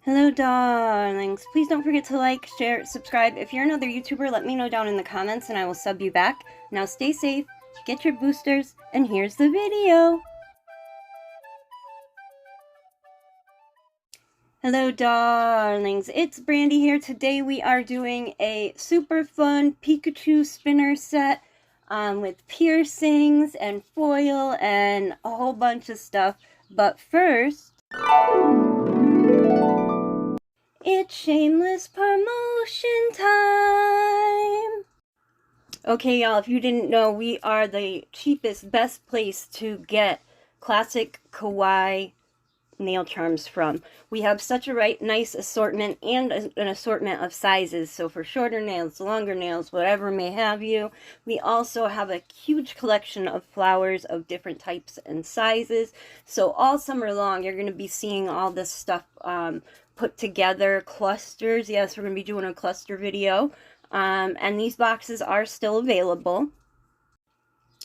Hello, darlings. Please don't forget to like, share, subscribe. If you're another YouTuber, let me know down in the comments and I will sub you back. Now stay safe, get your boosters, and here's the video. Hello, darlings. It's Brandy here. Today we are doing a super fun Pikachu spinner set with piercings and foil and a whole bunch of stuff. But first, it's shameless promotion time! Okay, y'all, if you didn't know, we are the cheapest, best place to get classic kawaii nail charms from. We have such a nice assortment and an assortment of sizes. So for shorter nails, longer nails, whatever may have you. We also have a huge collection of flowers of different types and sizes. So all summer long, you're going to be seeing all this stuff put together, clusters. Yes, we're going to be doing a cluster video. And these boxes are still available.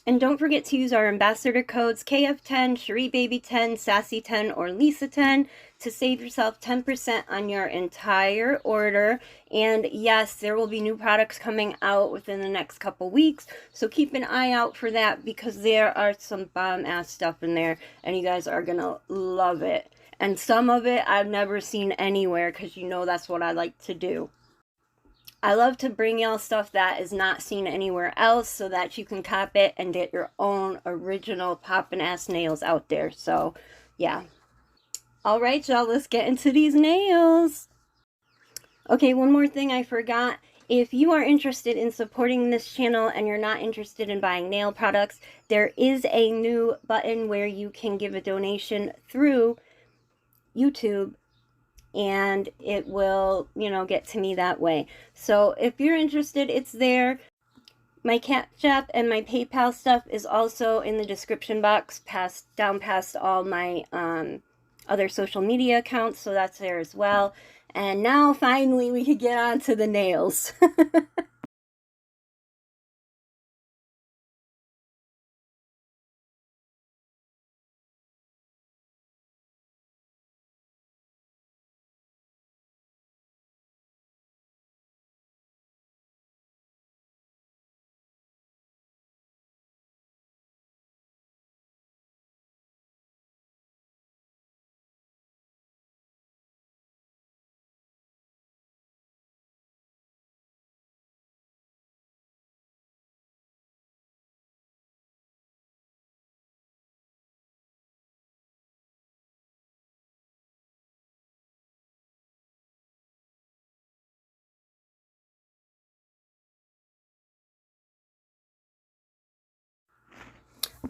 And don't forget to use our ambassador codes KF10, CherieBaby10, Sassy10, or Lisa10 to save yourself 10% on your entire order. And yes, there will be new products coming out within the next couple weeks, so keep an eye out for that because there are some bomb-ass stuff in there, and you guys are gonna love it. And some of it I've never seen anywhere because you know that's what I like to do. I love to bring y'all stuff that is not seen anywhere else so that you can cop it and get your own original poppin' ass nails out there. So, yeah. Alright, y'all, let's get into these nails. Okay, one more thing I forgot. If you are interested in supporting this channel and you're not interested in buying nail products, there is a new button where you can give a donation through YouTube, and it will, you know, get to me that way. So if you're interested, it's there. My Cash App and my PayPal stuff is also in the description box, down past all my other social media accounts, so that's there as well. And now finally we can get on to the nails.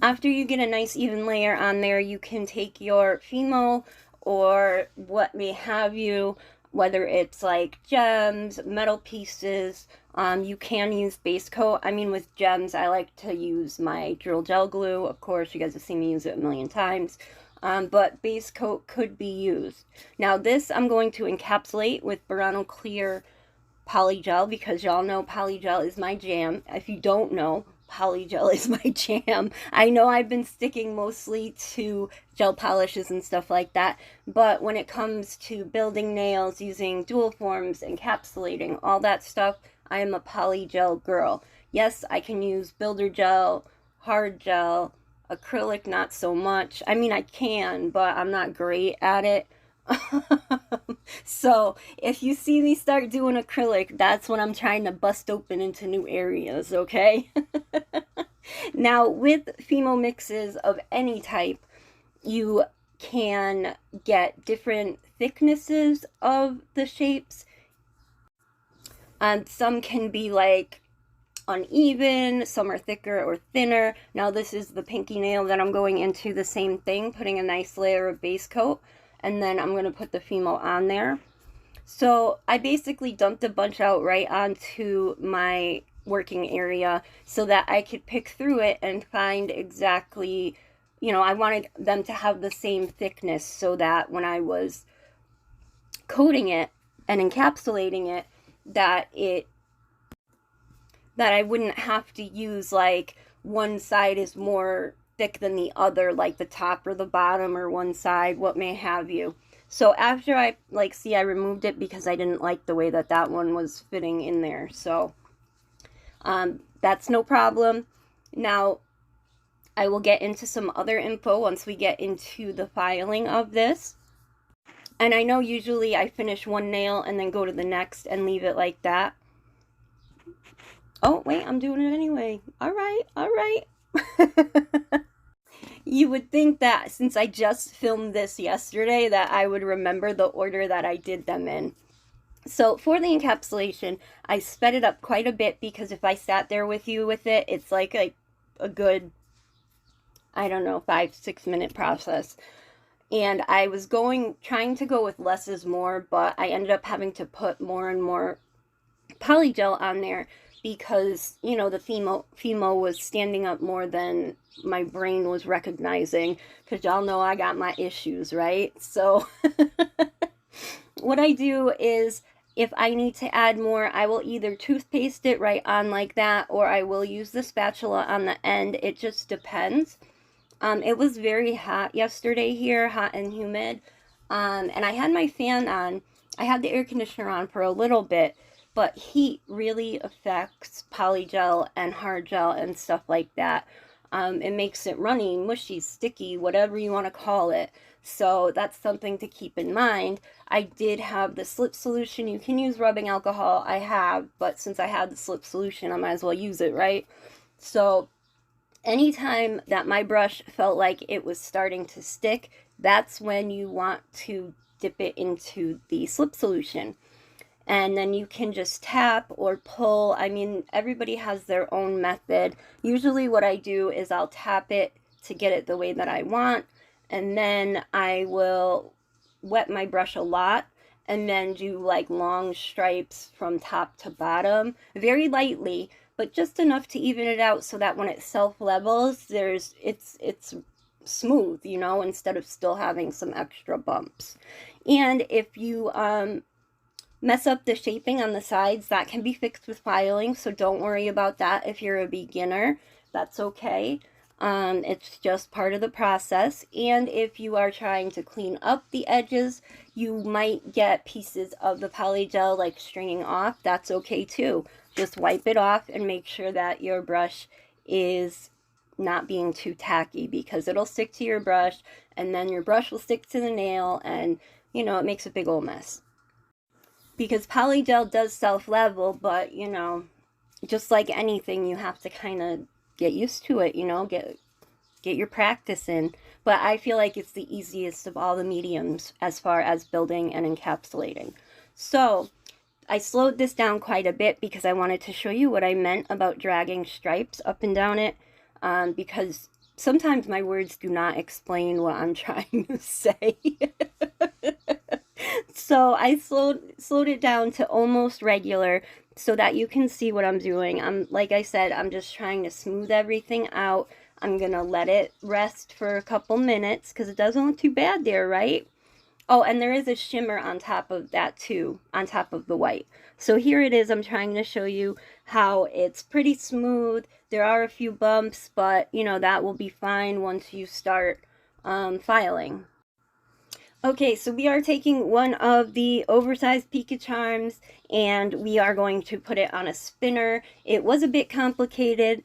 After you get a nice even layer on there, you can take your Fimo or what may have you, whether it's like gems, metal pieces. You can use base coat. I mean, with gems, I like to use my drill gel glue. Of course, you guys have seen me use it a million times. But base coat could be used. Now this I'm going to encapsulate with Burano Clear Polygel because y'all know polygel is my jam. If you don't know, polygel is my jam. I know I've been sticking mostly to gel polishes and stuff like that, but when it comes to building nails, using dual forms, encapsulating, all that stuff, I am a polygel girl. Yes, I can use builder gel, hard gel, acrylic not so much. I mean, I can, but I'm not great at it. So if you see me start doing acrylic, that's when I'm trying to bust open into new areas, okay? Now with Fimo mixes of any type, you can get different thicknesses of the shapes. Some can be like uneven, some are thicker or thinner. Now this is the pinky nail that I'm going into the same thing, putting a nice layer of base coat, and then I'm going to put the Fimo on there. So I basically dumped a bunch out right onto my working area so that I could pick through it and find exactly, you know, I wanted them to have the same thickness so that when I was coating it and encapsulating it, that I wouldn't have to use like one side is more thick than the other, like the top or the bottom or one side, what may have you. So after I, like, see, I removed it because I didn't like the way that that one was fitting in there. So that's no problem. Now, I will get into some other info once we get into the filing of this. And I know usually I finish one nail and then go to the next and leave it like that. Oh, wait, I'm doing it anyway. All right, all right. You would think that since I just filmed this yesterday that I would remember the order that I did them in. So for the encapsulation, I sped it up quite a bit because if I sat there with you with it, it's like a good, I don't know, 5-6 minute process. And I was trying to go with less is more, but I ended up having to put more and more polygel on there because, you know, the Fimo was standing up more than my brain was recognizing, because y'all know I got my issues, right? So what I do is, if I need to add more, I will either toothpaste it right on like that, or I will use the spatula on the end. It just depends. It was very hot yesterday here, hot and humid, and I had my fan on. I had the air conditioner on for a little bit, but heat really affects polygel and hard gel and stuff like that. It makes it runny, mushy, sticky, whatever you want to call it. So that's something to keep in mind. I did have the slip solution. You can use rubbing alcohol. I have, but since I had the slip solution, I might as well use it, right? So anytime that my brush felt like it was starting to stick, that's when you want to dip it into the slip solution. And then you can just tap or pull. I mean, everybody has their own method. Usually what I do is I'll tap it to get it the way that I want, and then I will wet my brush a lot and then do like long stripes from top to bottom, very lightly, but just enough to even it out so that when it self-levels, it's smooth, you know, instead of still having some extra bumps. And if you mess up the shaping on the sides, that can be fixed with filing, so don't worry about that if you're a beginner. That's okay. It's just part of the process. And if you are trying to clean up the edges, you might get pieces of the polygel like stringing off. That's okay too. Just wipe it off and make sure that your brush is not being too tacky, because it'll stick to your brush and then your brush will stick to the nail, and you know, it makes a big old mess. Because polygel does self-level, but you know, just like anything, you have to kind of get used to it, you know, get your practice in. But I feel like it's the easiest of all the mediums as far as building and encapsulating. So I slowed this down quite a bit because I wanted to show you what I meant about dragging stripes up and down it, because sometimes my words do not explain what I'm trying to say. So I slowed it down to almost regular so that you can see what I'm doing. Like I said, I'm just trying to smooth everything out. I'm gonna let it rest for a couple minutes because it doesn't look too bad there, right? Oh, and there is a shimmer on top of that too, on top of the white. So here it is. I'm trying to show you how it's pretty smooth. There are a few bumps, but you know, that will be fine once you start filing. Okay, so we are taking one of the oversized Pika charms and we are going to put it on a spinner. It was a bit complicated.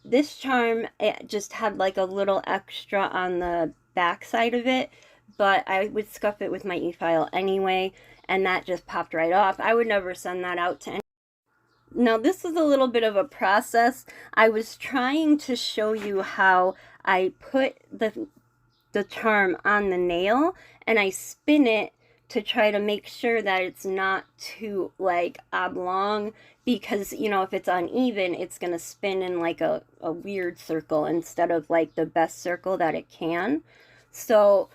This charm, it just had like a little extra on the back side of it, but I would scuff it with my e-file anyway, and that just popped right off. I would never send that out to anyone. Now this is a little bit of a process. I was trying to show you how I put the charm on the nail and I spin it to try to make sure that it's not too like oblong, because you know, if it's uneven, it's gonna spin in like a weird circle instead of like the best circle that it can. So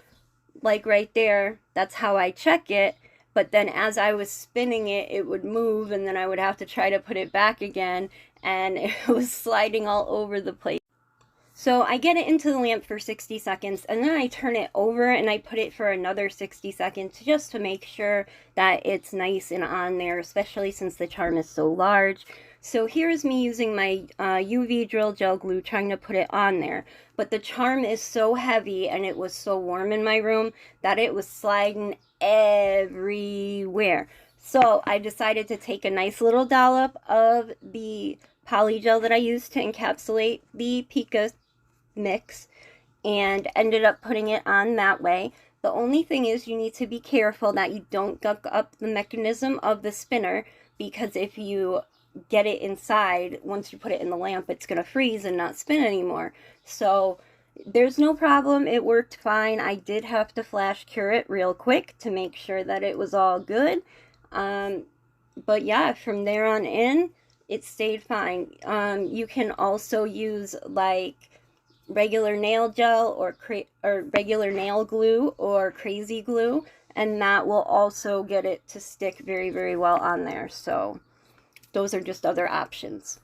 like right there, that's how I check it. But then as I was spinning it, it would move, and then I would have to try to put it back again, and it was sliding all over the place. So I get it into the lamp for 60 seconds, and then I turn it over and I put it for another 60 seconds just to make sure that it's nice and on there, especially since the charm is so large. So here's me using my UV drill gel glue trying to put it on there. But the charm is so heavy and it was so warm in my room that it was sliding everywhere. So I decided to take a nice little dollop of the poly gel that I used to encapsulate the Pika mix and ended up putting it on that way. The only thing is you need to be careful that you don't gunk up the mechanism of the spinner, because if you get it inside, once you put it in the lamp, it's going to freeze and not spin anymore. So there's no problem. It worked fine. I did have to flash cure it real quick to make sure that it was all good. But yeah, from there on in, it stayed fine. You can also use like regular nail gel or regular nail glue or crazy glue, and that will also get it to stick very, very well on there. So those are just other options.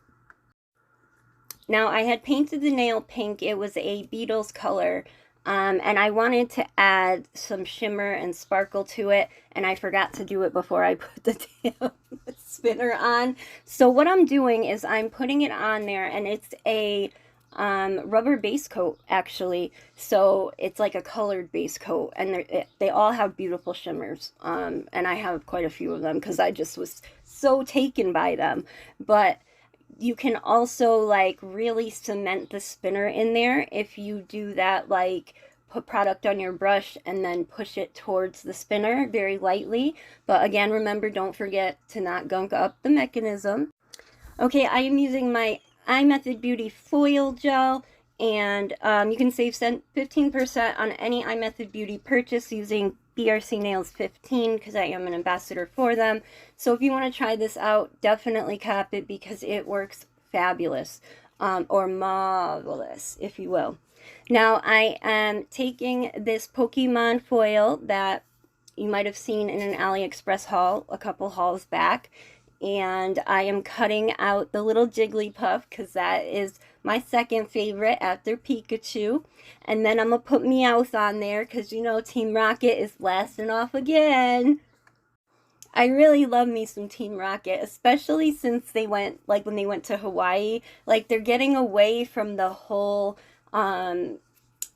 Now I had painted the nail pink. It was a Beatles color, and I wanted to add some shimmer and sparkle to it, and I forgot to do it before I put the damn spinner on. So what I'm doing is I'm putting it on there, and it's a rubber base coat, actually. So it's like a colored base coat, and they all have beautiful shimmers. And I have quite a few of them because I just was so taken by them. But you can also like really cement the spinner in there if you do that, like put product on your brush and then push it towards the spinner very lightly. But again, remember, don't forget to not gunk up the mechanism. Okay, I am using my iMethod Beauty foil gel, and you can save 15% on any iMethod Beauty purchase using brcnails 15 because I am an ambassador for them. So if you want to try this out, definitely cop it because it works fabulous, or marvelous, if you will. Now I am taking this Pokemon foil that you might have seen in an Aliexpress haul a couple hauls back, and I am cutting out the little Jigglypuff because that is my second favorite after Pikachu. And then I'm going to put Meowth on there because, you know, Team Rocket is blasting off again. I really love me some Team Rocket, especially since they went, like when they went to Hawaii, like they're getting away from the whole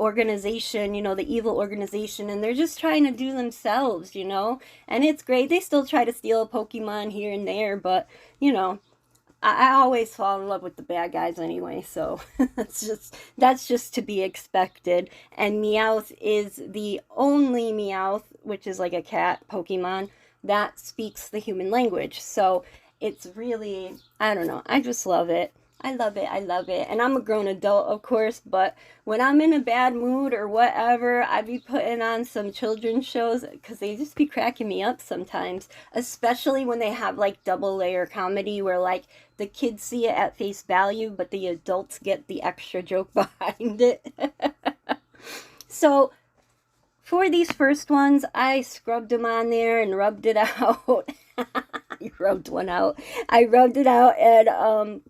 organization, you know, the evil organization, and they're just trying to do themselves, you know, and it's great. They still try to steal a Pokemon here and there, but, you know, I always fall in love with the bad guys anyway, so that's just to be expected. And Meowth is the only Meowth, which is like a cat Pokemon, that speaks the human language. So it's really, I don't know, I just love it. I love it. I love it. And I'm a grown adult, of course, but when I'm in a bad mood or whatever, I be putting on some children's shows because they just be cracking me up sometimes, especially when they have like double layer comedy where like the kids see it at face value, but the adults get the extra joke behind it. So for these first ones, I scrubbed them on there and rubbed it out. I rubbed one out. I rubbed it out, and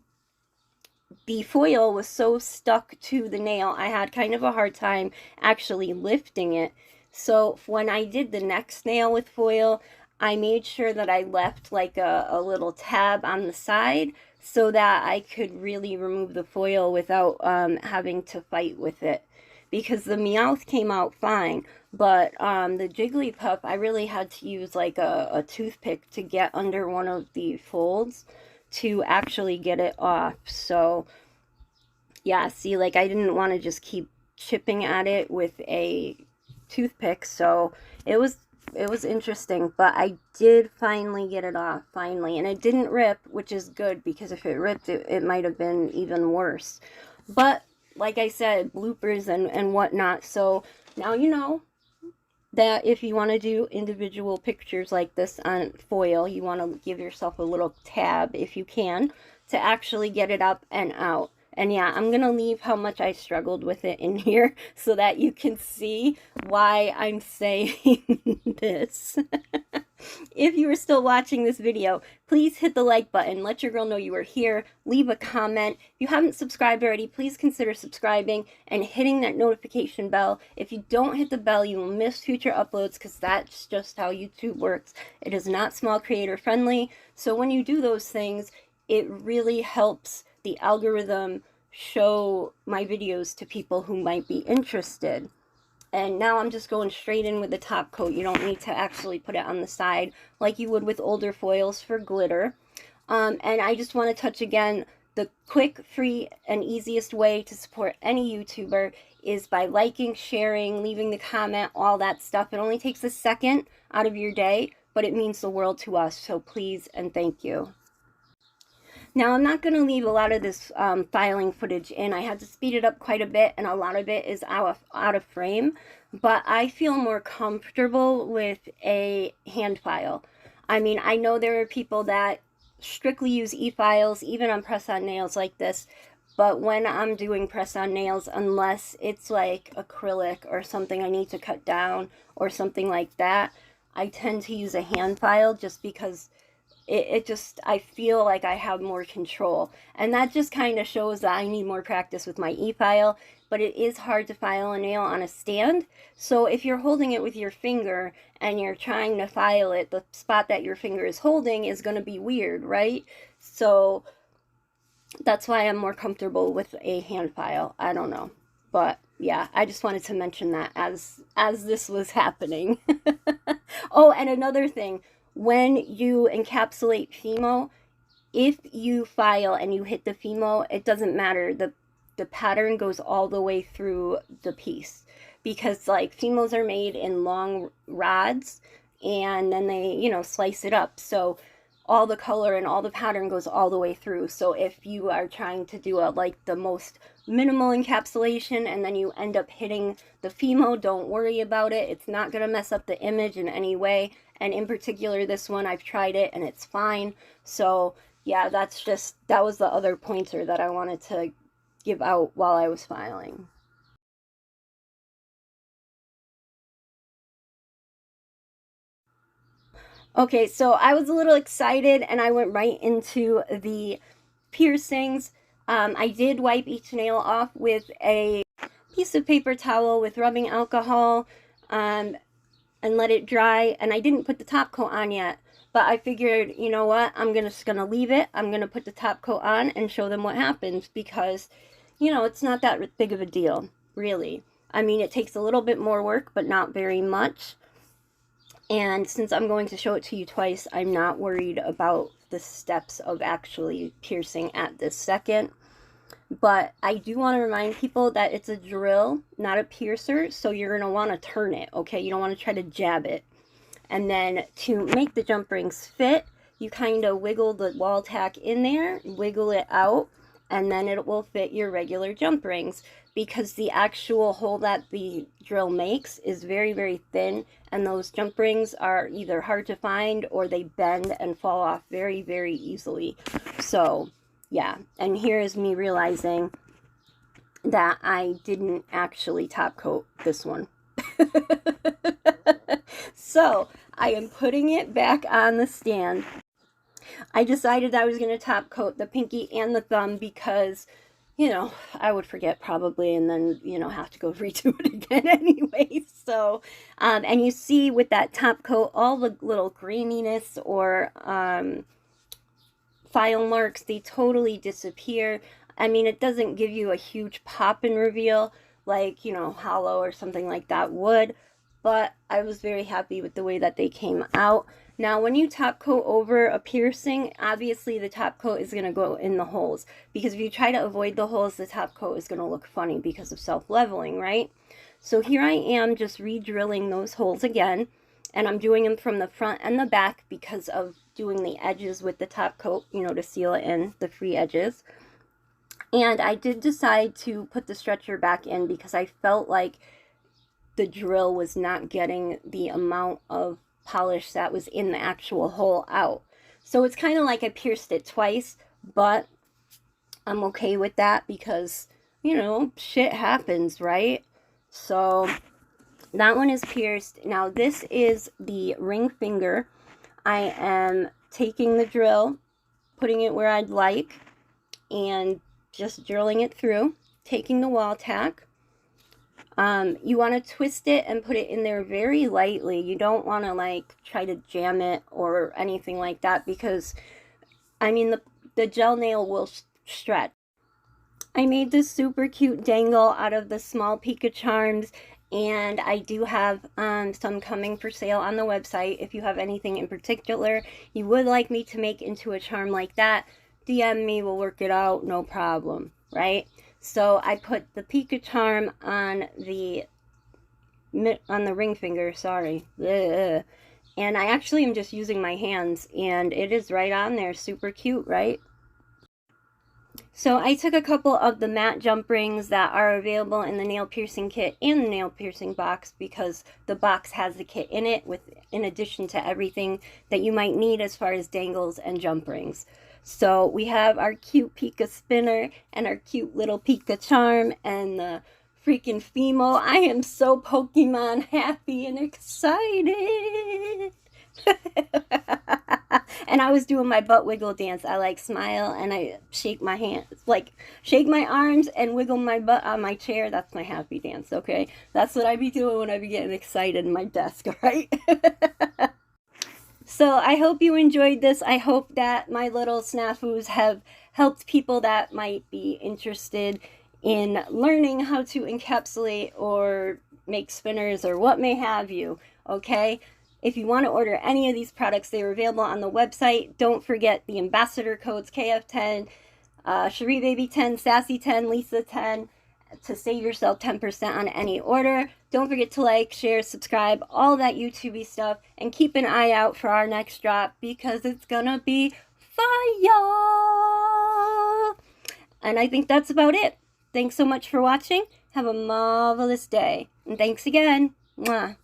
the foil was so stuck to the nail, I had kind of a hard time actually lifting it. So when I did the next nail with foil, I made sure that I left like a little tab on the side so that I could really remove the foil without having to fight with it. Because the Meowth came out fine, but the Jigglypuff, I really had to use like a toothpick to get under one of the folds to actually get it off. So yeah, see, like I didn't want to just keep chipping at it with a toothpick, so it was interesting, but I did finally get it off, finally, and it didn't rip, which is good, because if it ripped, it might have been even worse. But like I said, bloopers and whatnot, so now you know that if you want to do individual pictures like this on foil, you want to give yourself a little tab, if you can, to actually get it up and out. And yeah, I'm going to leave how much I struggled with it in here so that you can see why I'm saying this. If you are still watching this video, please hit the like button. Let your girl know you are here. Leave a comment. If you haven't subscribed already, please consider subscribing and hitting that notification bell. If you don't hit the bell, you will miss future uploads because that's just how YouTube works. It is not small creator friendly. So when you do those things, it really helps the algorithm show my videos to people who might be interested. And now I'm just going straight in with the top coat. You don't need to actually put it on the side like you would with older foils for glitter. And I just want to touch again, the quick, free, and easiest way to support any YouTuber is by liking, sharing, leaving the comment, all that stuff. It only takes a second out of your day, but it means the world to us. So please and thank you. Now, I'm not going to leave a lot of this filing footage in. I had to speed it up quite a bit, and a lot of it is out of frame. But I feel more comfortable with a hand file. I mean, I know there are people that strictly use e-files, even on press-on nails like this. But when I'm doing press-on nails, unless it's like acrylic or something I need to cut down or something like that, I tend to use a hand file just because it just, I feel like I have more control. And that just kind of shows that I need more practice with my e-file, but it is hard to file a nail on a stand. So if you're holding it with your finger and you're trying to file it, the spot that your finger is holding is going to be weird, right? So that's why I'm more comfortable with a hand file. I don't know. But yeah, I just wanted to mention that as this was happening. Oh, and another thing. When you encapsulate Fimo, if you file and you hit the Fimo, it doesn't matter. The pattern goes all the way through the piece. Because, like, Fimos are made in long rods, and then they, you know, slice it up. So all the color and all the pattern goes all the way through. So if you are trying to do like the most minimal encapsulation and then you end up hitting the Fimo, don't worry about it. It's not going to mess up the image in any way. And in particular, this one, I've tried it and it's fine. So yeah, that was the other pointer that I wanted to give out while I was filing. Okay, so I was a little excited and I went right into the piercings. I did wipe each nail off with a piece of paper towel with rubbing alcohol and let it dry. And I didn't put the top coat on yet, but I figured, you know what, I'm just gonna leave it. I'm gonna put the top coat on and show them what happens because, you know, it's not that big of a deal, really. I mean, it takes a little bit more work, but not very much. And since I'm going to show it to you twice, I'm not worried about the steps of actually piercing at this second. But I do want to remind people that it's a drill, not a piercer, so you're going to want to turn it, okay? You don't want to try to jab it. And then to make the jump rings fit, you kind of wiggle the wall tack in there, wiggle it out, and then it will fit your regular jump rings, because the actual hole that the drill makes is very, very thin, and those jump rings are either hard to find or they bend and fall off very, very easily. So yeah, and here is me realizing that I didn't actually top coat this one. So I am putting it back on the stand. I decided I was going to top coat the pinky and the thumb because, you know, I would forget probably and then, you know, have to go redo it again anyway. So, and you see with that top coat, all the little graininess or file marks, they totally disappear. I mean, it doesn't give you a huge pop and reveal like, you know, hollow or something like that would, but I was very happy with the way that they came out. Now, when you top coat over a piercing, obviously the top coat is going to go in the holes, because if you try to avoid the holes, the top coat is going to look funny because of self-leveling, right? So here I am just re-drilling those holes again, and I'm doing them from the front and the back because of doing the edges with the top coat, you know, to seal it in, the free edges. And I did decide to put the stretcher back in because I felt like the drill was not getting the amount of polish that was in the actual hole out. So it's kind of like I pierced it twice, but I'm okay with that because, you know, shit happens, right? So that one is pierced. Now this is the ring finger. I am taking the drill, putting it where I'd like, and just drilling it through, taking the wall tack. You want to twist it and put it in there very lightly. You don't want to like try to jam it or anything like that, because I mean the the gel nail will stretch. I made this super cute dangle out of the small Pika charms, and I do have some coming for sale on the website. If you have anything in particular you would like me to make into a charm like that, DM me, we'll work it out, no problem, right? So I put the Pika charm on the ring finger, sorry. Ugh. And I actually am just using my hands, and it is right on there, super cute, right? So I took a couple of the matte jump rings that are available in the nail piercing kit and the nail piercing box, because the box has the kit in it, with in addition to everything that you might need as far as dangles and jump rings. So we have our cute Pika spinner and our cute little Pika charm and the freaking Fimo. I am so Pokemon happy and excited. And I was doing my butt wiggle dance. I like smile and I shake my hands, like shake my arms and wiggle my butt on my chair. That's my happy dance, okay? That's what I be doing when I be getting excited in my desk, right? So I hope you enjoyed this. I hope that my little snafus have helped people that might be interested in learning how to encapsulate or make spinners or what may have you, okay? If you want to order any of these products, they are available on the website. Don't forget the ambassador codes KF10, Cherie Baby 10, Sassy 10, Lisa 10 to save yourself 10% on any order. Don't forget to like, share, subscribe, all that YouTubey stuff, and keep an eye out for our next drop because it's gonna be fire! And I think that's about it. Thanks so much for watching. Have a marvelous day. And thanks again. Mwah.